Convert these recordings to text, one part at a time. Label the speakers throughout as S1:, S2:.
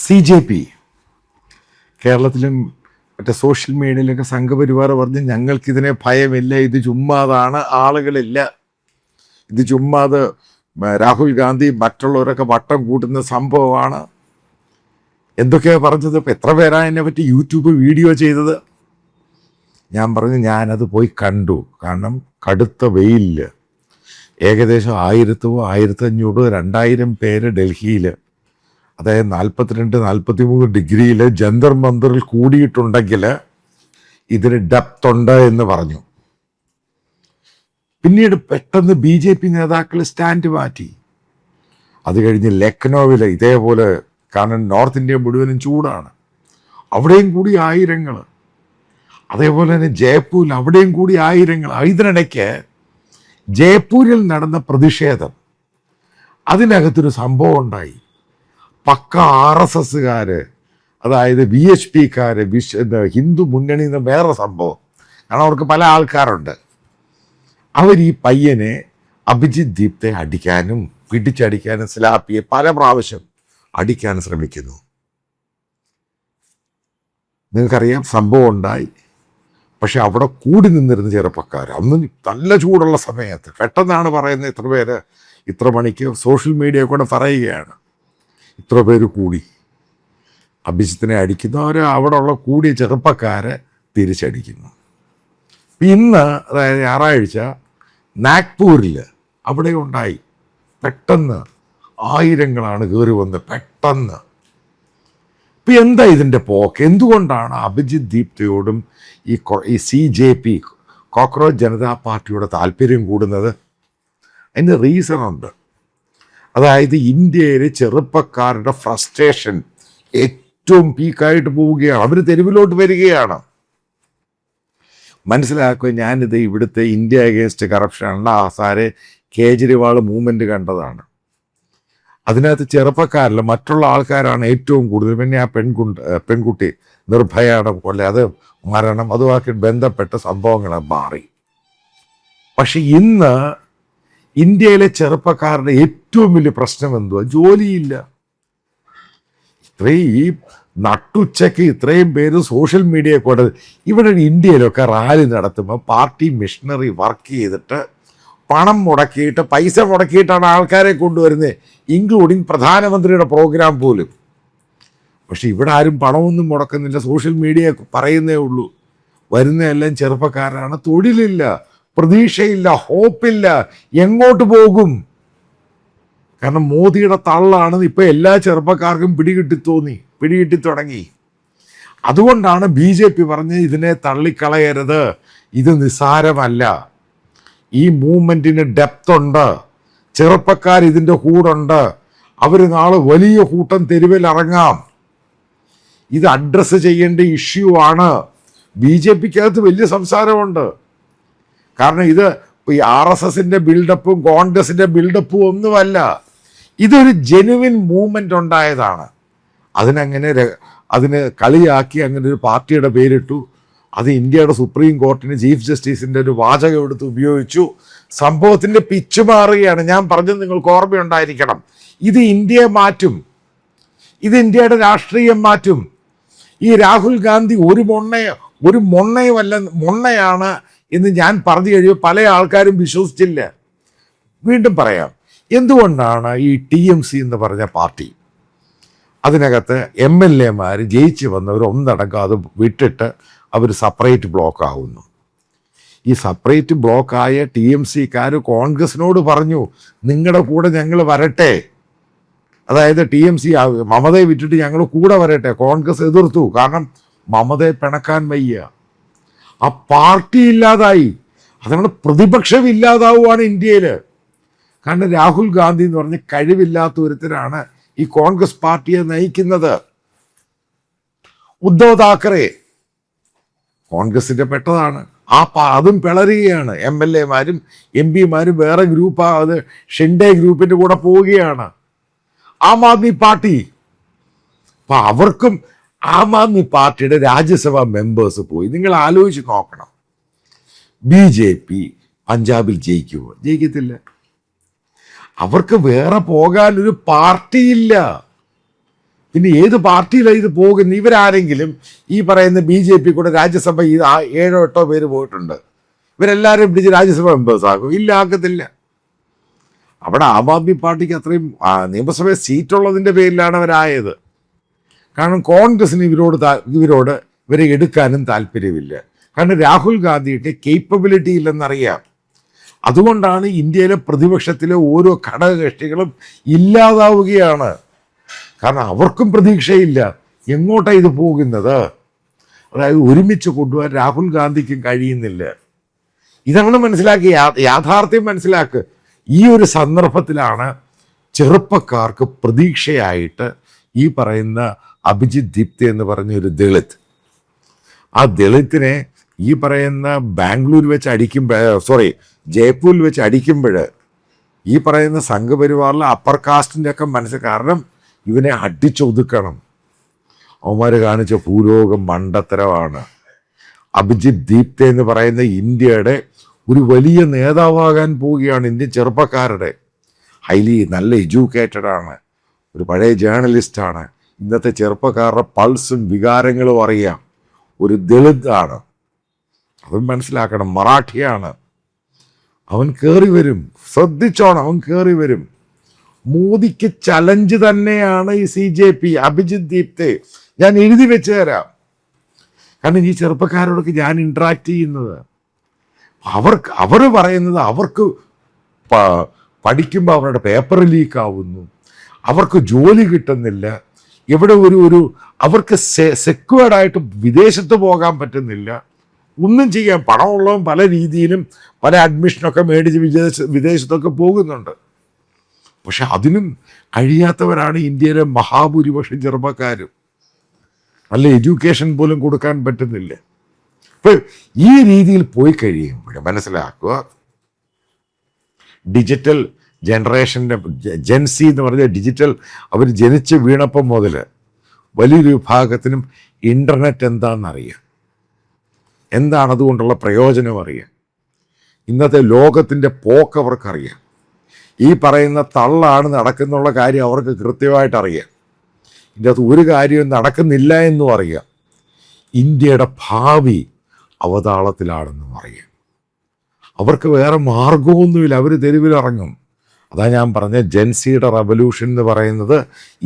S1: CJP കേരളത്തിലും മറ്റേ social മീഡിയയിലൊക്കെ സംഘപരിവാർ പറഞ്ഞ് ഞങ്ങൾക്കിതിനെ ഭയമില്ല, ഇത് ചുമ്മാതാണ്, ആളുകളില്ല, ഇത് ചുമ്മാത് രാഹുൽ ഗാന്ധി മറ്റുള്ളവരൊക്കെ വട്ടം കൂട്ടുന്ന സംഭവമാണ് എന്തൊക്കെയാണ് പറഞ്ഞത്. ഇപ്പം എത്ര പേരാണ് എന്നെ പറ്റി യൂട്യൂബ് വീഡിയോ ചെയ്തത്. ഞാൻ പറഞ്ഞു ഞാനത് പോയി കണ്ടു. കാരണം കടുത്ത വെയിലിൽ ഏകദേശം 1000-1500 2000 പേര് ഡൽഹിയിൽ, അതായത് 42-43 ഡിഗ്രിയിൽ ജന്തർ മന്ദറിൽ കൂടിയിട്ടുണ്ടെങ്കിൽ ഇതിന് ഡെപ്ത് ഉണ്ട് എന്ന് പറഞ്ഞു. പിന്നീട് പെട്ടെന്ന് BJP നേതാക്കൾ സ്റ്റാൻഡ് മാറ്റി. അത് കഴിഞ്ഞ് ലക്നൗവിൽ ഇതേപോലെ, കാരണം നോർത്ത് ഇന്ത്യ മുഴുവനും ചൂടാണ്, അവിടെയും കൂടി ആയിരങ്ങൾ. അതേപോലെ തന്നെ ജയ്പൂരിൽ അവിടെയും കൂടി ആയിരങ്ങൾ. ഇതിനിടയ്ക്ക് ജയ്പൂരിൽ നടന്ന പ്രതിഷേധം, അതിനകത്തൊരു സംഭവം ഉണ്ടായി. പക്ക RSSകാർ, അതായത് VHPക്കാർ, ഹിന്ദു മുന്നണി എന്ന വേറെ സംഭവം, കാരണം അവർക്ക് പല ആൾക്കാരുണ്ട്. അവർ ഈ പയ്യനെ അഭിജിത്ത് ദീപ്തെ അടിക്കാനും പിടിച്ചടിക്കാനും സ്ലാപ്പിയെ പല പ്രാവശ്യം അടിക്കാൻ ശ്രമിക്കുന്നു. നിങ്ങൾക്കറിയാം സംഭവം ഉണ്ടായി. പക്ഷെ അവിടെ കൂടി നിന്നിരുന്ന ചെറുപ്പക്കാർ, അന്ന് നല്ല ചൂടുള്ള സമയത്ത്, പെട്ടെന്നാണ് പറയുന്നത് ഇത്ര പേര് ഇത്ര മണിക്ക് സോഷ്യൽ മീഡിയ കൂടെ പറയുകയാണ് ഇത്ര പേര് കൂടി അഭിജിത്തിനെ അടിക്കുന്നവർ, അവിടെ ഉള്ള കൂടിയ ചെറുപ്പക്കാരെ തിരിച്ചടിക്കുന്നു. ഇന്ന് അതായത് ഞായറാഴ്ച നാഗ്പൂരിൽ അവിടെ ഉണ്ടായി. പെട്ടെന്ന് ആയിരങ്ങളാണ് കയറി വന്ന് പെട്ടെന്ന്. ഇപ്പം എന്താ ഇതിൻ്റെ പോക്ക്? എന്തുകൊണ്ടാണ് അഭിജിത്ത് ദീപ്തയോടും ഈ CJP കോക്രോച്ച് ജനതാ പാർട്ടിയുടെ താല്പര്യം കൂടുന്നത്? അതിന് റീസൺ ഉണ്ട്. അതായത് ഇന്ത്യയിലെ ചെറുപ്പക്കാരുടെ ഫ്രസ്ട്രേഷൻ ഏറ്റവും പീക്കായിട്ട് പോവുകയാണ്. അവർ തെരുവിലോട്ട് വരികയാണ്. മനസ്സിലാക്കുക, ഞാനിത് ഇവിടുത്തെ ഇന്ത്യ അഗേൻസ്റ്റ് കറപ്ഷൻ അണ്ണാ ഹസാരെ കേജ്രിവാൾ മൂവ്മെൻറ്റ് കണ്ടതാണ്. അതിനകത്ത് ചെറുപ്പക്കാരിൽ മറ്റുള്ള ആൾക്കാരാണ് ഏറ്റവും കൂടുതൽ. പിന്നെ ആ പെൺകുട്ടി നിർഭയയുടെ കൊല, അത് മരണം, അതുമാക്കി ബന്ധപ്പെട്ട സംഭവങ്ങൾ മാറി. പക്ഷെ ഇന്ന് ഇന്ത്യയിലെ ചെറുപ്പക്കാരുടെ ഏറ്റവും വലിയ പ്രശ്നം എന്തുവാ? ജോലിയില്ല. ഈ നട്ടുച്ചയ്ക്ക് ഇത്രയും പേര് സോഷ്യൽ മീഡിയ കൂടെ, ഇവിടെ ഇന്ത്യയിലൊക്കെ റാലി നടത്തുമ്പോൾ പാർട്ടി മിഷണറി വർക്ക് ചെയ്തിട്ട് പണം മുടക്കിയിട്ട്, പൈസ മുടക്കിയിട്ടാണ് ആൾക്കാരെ കൊണ്ടുവരുന്നത്, ഇൻക്ലൂഡിങ് പ്രധാനമന്ത്രിയുടെ പ്രോഗ്രാം പോലും. പക്ഷെ ഇവിടെ ആരും പണമൊന്നും മുടക്കുന്നില്ല. സോഷ്യൽ മീഡിയ പറയുന്നേ ഉള്ളൂ. വരുന്നതെല്ലാം ചെറുപ്പക്കാരാണ്. തൊഴിലില്ല, പ്രതീക്ഷയില്ല, ഹോപ്പില്ല. എങ്ങോട്ട് പോകും? കാരണം മോദിയുടെ തള്ളാണ് ഇപ്പം എല്ലാ ചെറുപ്പക്കാർക്കും പിടികിട്ടി തുടങ്ങി. അതുകൊണ്ടാണ് BJP പറഞ്ഞ് ഇതിനെ തള്ളിക്കളയരുത്, ഇത് നിസ്സാരമല്ല, ഈ മൂവ്മെൻറ്റിന് ഡെപ്ത് ഉണ്ട്, ചെറുപ്പക്കാർ ഇതിൻ്റെ കൂടുണ്ട്, അവർ നാളെ വലിയ കൂട്ടം തെരുവിൽ ഇറങ്ങാം, ഇത് അഡ്രസ്സ് ചെയ്യേണ്ട ഇഷ്യൂ ആണ്. BJPക്കകത്ത് വലിയ സംസാരമുണ്ട്. കാരണം ഇത് ഈ RSSൻ്റെ ബിൽഡപ്പും കോൺഗ്രസിൻ്റെ ബിൽഡപ്പും ഒന്നുമല്ല. ഇതൊരു ജെനുവിൻ മൂവ്മെൻ്റ് ഉണ്ടായതാണ്. അതിന് കളിയാക്കി അങ്ങനെ ഒരു പാർട്ടിയുടെ പേരിട്ടു. അത് ഇന്ത്യയുടെ സുപ്രീം കോർട്ടിന് ചീഫ് ജസ്റ്റിസിൻ്റെ ഒരു വാചകം എടുത്ത് ഉപയോഗിച്ചു. സംഭവത്തിൻ്റെ പിച്ച് മാറുകയാണ്. ഞാൻ പറഞ്ഞത് നിങ്ങൾക്ക് ഓർമ്മയുണ്ടായിരിക്കണം. ഇത് ഇന്ത്യയെ മാറ്റും, ഇത് ഇന്ത്യയുടെ രാഷ്ട്രീയം മാറ്റും. ഈ രാഹുൽ ഗാന്ധി ഒരു മൊണ്ണയാണ് എന്ന് ഞാൻ പറഞ്ഞു കഴിയുമ്പോൾ പല ആൾക്കാരും വിശ്വസിച്ചില്ല. വീണ്ടും പറയാം, എന്തുകൊണ്ടാണ് ഈ TMC എന്ന് പറഞ്ഞ പാർട്ടി, അതിനകത്ത് MLAമാർ ജയിച്ച് വന്നവർ ഒന്നടങ്കം അത് വിട്ടിട്ട് അവർ സെപ്പറേറ്റ് ബ്ലോക്ക് ആവുന്നു. ഈ സെപ്പറേറ്റ് ബ്ലോക്കായ TMCക്കാർ കോൺഗ്രസിനോട് പറഞ്ഞു നിങ്ങളുടെ കൂടെ ഞങ്ങൾ വരട്ടെ. അതായത് TMC മമതയെ വിട്ടിട്ട് ഞങ്ങൾ കൂടെ വരട്ടെ. കോൺഗ്രസ് എതിർത്തു. കാരണം മമതയെ പിണക്കാൻ വയ്യ. ആ പാർട്ടി ഇല്ലാതായി. അതുകൊണ്ട് പ്രതിപക്ഷം ഇല്ലാതാവുകയാണ് ഇന്ത്യയിൽ. കാരണം രാഹുൽ ഗാന്ധി എന്ന് പറഞ്ഞ കഴിവില്ലാത്ത ഒരുത്തരാണ് ഈ കോൺഗ്രസ് പാർട്ടിയെ നയിക്കുന്നത്. ഉദ്ധവ് താക്കറെ കോൺഗ്രസിൻ്റെ പെട്ടതാണ്. അതും പിളരുകയാണ്. MLAമാരും MP മാരും വേറെ ഗ്രൂപ്പാണ്, ഷിൻഡെ ഗ്രൂപ്പിൻ്റെ കൂടെ പോവുകയാണ്. ആം ആദ്മി പാർട്ടി, അപ്പം അവർക്കും ആം ആദ്മി പാർട്ടിയുടെ രാജ്യസഭാ മെമ്പേഴ്സ് പോയി. നിങ്ങൾ ആലോചിച്ച് നോക്കണം. BJP പഞ്ചാബിൽ ജയിക്കുമോ? ജയിക്കത്തില്ല. അവർക്ക് വേറെ പോകാനൊരു പാർട്ടിയില്ല. പിന്നെ ഏത് പാർട്ടിയിലാണ് ഇത് പോകുന്നത്? ഇവരാരെങ്കിലും ഈ പറയുന്ന BJP കൂടെ രാജ്യസഭ 7 8 പേര് പോയിട്ടുണ്ട്. ഇവരെല്ലാവരും പിടിച്ച് രാജ്യസഭ മെമ്പേഴ്സ് ആക്കും? ഇല്ല, ആക്കത്തില്ല. അവിടെ ആം ആദ്മി പാർട്ടിക്ക് അത്രയും നിയമസഭ സീറ്റുള്ളതിൻ്റെ പേരിലാണ് അവരായത്. കാരണം കോൺഗ്രസിന് ഇവരെ എടുക്കാനും താല്പര്യമില്ല. കാരണം രാഹുൽ ഗാന്ധിയുടെ കേപ്പബിലിറ്റി ഇല്ലെന്നറിയാം. അതുകൊണ്ടാണ് ഇന്ത്യയിലെ പ്രതിപക്ഷത്തിലെ ഓരോ ഘടകകക്ഷികളും ഇല്ലാതാവുകയാണ്. കാരണം അവർക്കും പ്രതീക്ഷയില്ല എങ്ങോട്ടാണ് ഇത് പോകുന്നത്. അതായത് ഒരുമിച്ച് കൊണ്ടുപോകാൻ രാഹുൽ ഗാന്ധിക്കും കഴിയുന്നില്ല. ഇതാണ് മനസ്സിലാക്കി, യാഥാർത്ഥ്യം മനസ്സിലാക്കുക. ഈ ഒരു സന്ദർഭത്തിലാണ് ചെറുപ്പക്കാർക്ക് പ്രതീക്ഷയായിട്ട് ഈ പറയുന്ന അഭിജിത്ത് ദീപ്തി എന്ന് പറഞ്ഞ ഒരു ദളിത്, ആ ദളിത്തിനെ ഈ പറയുന്ന ബാംഗ്ലൂർ വെച്ച് ജയ്പൂരിൽ വെച്ച് അടിക്കുമ്പോൾ ഈ പറയുന്ന സംഘപരിവാറിലെ അപ്പർ കാസ്റ്റിൻ്റെ ഒക്കെ മനസ്സിൽ, കാരണം ഇവനെ അടിച്ചൊതുക്കണം. അവന്മാർ കാണിച്ച ഭൂലോകം മണ്ടത്തരമാണ്. അഭിജിത്ത് ദീപ്തി എന്ന് പറയുന്ന ഇന്ത്യയുടെ ഒരു വലിയ നേതാവാകാൻ പോവുകയാണ്. ഇന്ത്യൻ ചെറുപ്പക്കാരുടെ നല്ല എഡ്യൂക്കേറ്റഡ് ആണ്, ഒരു പഴയ ജേർണലിസ്റ്റാണ്. ഇന്നത്തെ ചെറുപ്പക്കാരുടെ പൾസും വികാരങ്ങളും അറിയാം. ഒരു ദളിതാണ്, അവൻ മനസ്സിലാക്കണം, മറാഠിയാണ്. അവൻ കയറി വരും, ശ്രദ്ധിച്ചോണം, അവൻ കയറി വരും. മോദിക്ക് ചലഞ്ച് തന്നെയാണ് ഈ CJP. അഭിജിത്ത് ദീപ്തി ഞാൻ എഴുതി വെച്ച് തരാം. കാരണം ഈ ചെറുപ്പക്കാരോടൊക്കെ ഞാൻ ഇൻട്രാക്ട് ചെയ്യുന്നത്, അവർ പറയുന്നത് അവർക്ക് പഠിക്കുമ്പോൾ അവരുടെ പേപ്പർ ലീക്കാവുന്നു, അവർക്ക് ജോലി കിട്ടുന്നില്ല, ഇവിടെ അവർക്ക് സെക്യൂർഡായിട്ട് വിദേശത്ത് പോകാൻ പറ്റുന്നില്ല, ഒന്നും ചെയ്യാൻ. പണമുള്ളവൻ പല രീതിയിലും പല അഡ്മിഷനൊക്കെ മേടിച്ച് വിദേശത്തൊക്കെ പോകുന്നുണ്ട്. പക്ഷെ അതിനും കഴിയാത്തവരാണ് ഇന്ത്യയിലെ മഹാഭൂരിപക്ഷം ചെറുപ്പക്കാരും. നല്ല എഡ്യൂക്കേഷൻ പോലും കൊടുക്കാൻ പറ്റുന്നില്ല. അപ്പോൾ ഈ രീതിയിൽ പോയി കഴിയുമ്പോൾ മനസ്സിലാക്കുക, ഡിജിറ്റൽ ജനറേഷൻ്റെ ജെൻസി എന്ന് പറഞ്ഞ ഡിജിറ്റൽ, അവർ ജനിച്ച് വീണപ്പം മുതൽ വലിയൊരു വിഭാഗത്തിനും ഇൻ്റർനെറ്റ് എന്താണെന്നറിയാം, എന്താണ് അതുകൊണ്ടുള്ള പ്രയോജനം അറിയാം. ഇന്നത്തെ ലോകത്തിൻ്റെ പോക്ക് അവർക്കറിയാം. ഈ പറയുന്ന തള്ളാണ് നടക്കുന്നുള്ള കാര്യം അവർക്ക് കൃത്യമായിട്ട് അറിയാം. ഇതിൻ്റെ അകത്ത് ഒരു കാര്യവും നടക്കുന്നില്ല എന്നും അറിയാം. ഇന്ത്യയുടെ ഭാവി അവതാളത്തിലാണെന്നും അറിയാം. അവർക്ക് വേറെ മാർഗമൊന്നുമില്ല, അവർ തെരുവിലിറങ്ങും. അതാ ഞാൻ പറഞ്ഞ ജെൻസിയുടെ റവല്യൂഷൻ എന്ന് പറയുന്നത്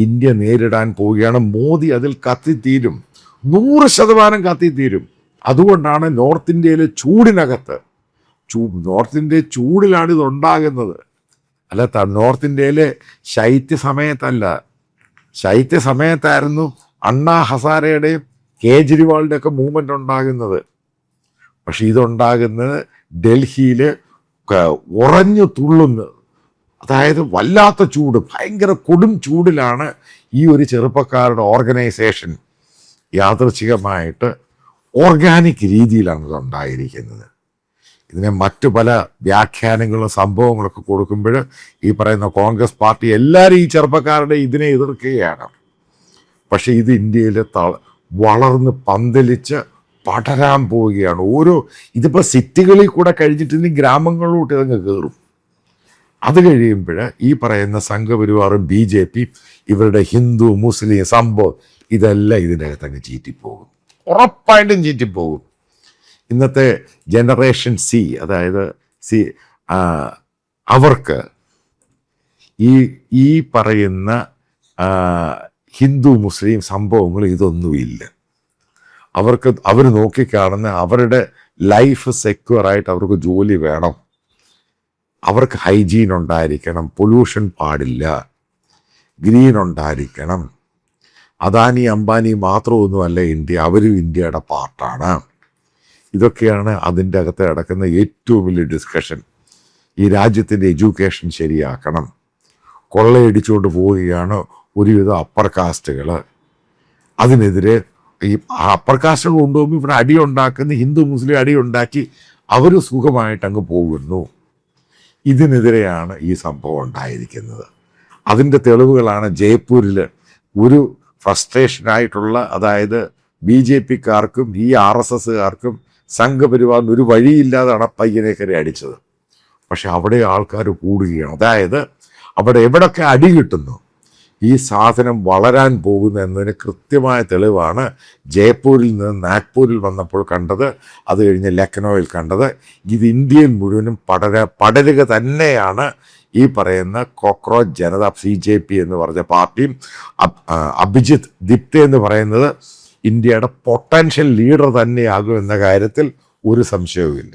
S1: ഇന്ത്യ നേരിടാൻ പോവുകയാണ്. മോദി അതിൽ കത്തിത്തീരും, 100% കത്തിത്തീരും. അതുകൊണ്ടാണ് നോർത്ത് ഇന്ത്യയിലെ ചൂടിനകത്ത്, നോർത്ത് ഇന്ത്യയിൽ ചൂടിലാണ് ഇതുണ്ടാകുന്നത്. അല്ല, നോർത്ത് ഇന്ത്യയിലെ ശൈത്യസമയത്തായിരുന്നു അണ്ണാ ഹസാരയുടെയും കേജ്രിവാളിൻ്റെ ഒക്കെ മൂവ്മെൻ്റ് ഉണ്ടാകുന്നത്. പക്ഷെ ഇതുണ്ടാകുന്നത് ഡൽഹിയിൽ ഉറഞ്ഞു തുള്ളുന്നത്, അതായത് വല്ലാത്ത ചൂട്, ഭയങ്കര കൊടും ചൂടിലാണ് ഈ ഒരു ചെറുപ്പക്കാരുടെ ഓർഗനൈസേഷൻ യാദൃച്ഛികമായിട്ട് ഓർഗാനിക് രീതിയിലാണ് ഇതുണ്ടായിരിക്കുന്നത്. ഇതിനെ മറ്റു പല വ്യാഖ്യാനങ്ങളും സംഭവങ്ങളൊക്കെ കൊടുക്കുമ്പോൾ ഈ പറയുന്ന കോൺഗ്രസ് പാർട്ടി എല്ലാവരും ഈ ചെറുപ്പക്കാരുടെ ഇതിനെ എതിർക്കുകയാണ്. പക്ഷേ ഇത് ഇന്ത്യയിൽ വളർന്ന് പന്തലിച്ച് പടരാൻ പോവുകയാണ്. ഇതിപ്പോൾ സിറ്റികളിൽ കൂടെ കഴിഞ്ഞിട്ട് ഇനി ഗ്രാമങ്ങളിലോട്ട് ഇതങ്ങ് കയറും. അത് കഴിയുമ്പോൾ ഈ പറയുന്ന സംഘപരിവാറും BJP ഇവരുടെ ഹിന്ദു മുസ്ലിം സംഭവം ഇതെല്ലാം ഇതിനകത്ത് അങ്ങ് ചീറ്റിപ്പോകും, ഉറപ്പായിട്ടും ചീറ്റിപ്പോകും. ഇന്നത്തെ ജനറേഷൻ C, അതായത് അവർക്ക് ഈ പറയുന്ന ഹിന്ദു മുസ്ലിം സംഭവങ്ങൾ ഇതൊന്നുമില്ല. അവർ നോക്കിക്കാണുന്ന അവരുടെ ലൈഫ് സെക്യൂറായിട്ട് അവർക്ക് ജോലി വേണം, അവർക്ക് ഹൈജീൻ ഉണ്ടായിരിക്കണം, പൊല്യൂഷൻ പാടില്ല, ഗ്രീൻ ഉണ്ടായിരിക്കണം. അദാനി അംബാനി മാത്രമൊന്നുമല്ല ഇന്ത്യ, അവരും ഇന്ത്യയുടെ പാർട്ടാണ്. ഇതൊക്കെയാണ് അതിൻ്റെ അകത്ത് നടക്കുന്ന ഏറ്റവും വലിയ ഡിസ്കഷൻ. ഈ രാജ്യത്തിൻ്റെ എഡ്യൂക്കേഷൻ ശരിയാക്കണം. കൊള്ളയടിച്ചുകൊണ്ട് പോവുകയാണ് ഒരുവിധം അപ്പർ കാസ്റ്റുകൾ. അതിനെതിരെ ഈ അപ്പർ കാസ്റ്റുകൾ കൊണ്ടുപോകുമ്പോൾ ഇവിടെ അടിയുണ്ടാക്കുന്ന ഹിന്ദു മുസ്ലിം അടിയുണ്ടാക്കി അവർ സുഖമായിട്ട് അങ്ങ് പോകുന്നു. ഇതിനെതിരെയാണ് ഈ സംഭവം ഉണ്ടായിരിക്കുന്നത്. അതിൻ്റെ തെളിവുകളാണ് ജയ്പൂരിൽ ഒരു ഫ്രസ്ട്രേഷനായിട്ടുള്ള, അതായത് BJPക്കാർക്കും ഈ RSSകാർക്കും സംഘപരിവാറിന് ഒരു വഴിയില്ലാതാണ് പയ്യനെ കയറി അടിച്ചത്. പക്ഷെ അവിടെ ആൾക്കാർ കൂടുകയാണ്. അതായത് അവിടെ എവിടൊക്കെ അടി കിട്ടുന്നു, ഈ സാധനം വളരാൻ പോകുന്നു എന്നതിന് കൃത്യമായ തെളിവാണ് ജയ്പൂരിൽ നിന്ന് നാഗ്പൂരിൽ വന്നപ്പോൾ കണ്ടത്, അത് കഴിഞ്ഞ് ലക്നൌവിൽ കണ്ടത്. ഇത് ഇന്ത്യയിൽ മുഴുവനും പടരുക തന്നെയാണ്. ഈ പറയുന്ന കോക്രോച്ച് ജനത CJP എന്ന് പറഞ്ഞ പാർട്ടിയും അഭിജിത്ത് ദിപ്തെ എന്ന് പറയുന്നത് ഇന്ത്യയുടെ പൊട്ടൻഷ്യൽ ലീഡർ തന്നെയാകും എന്ന കാര്യത്തിൽ ഒരു സംശയവുമില്ല.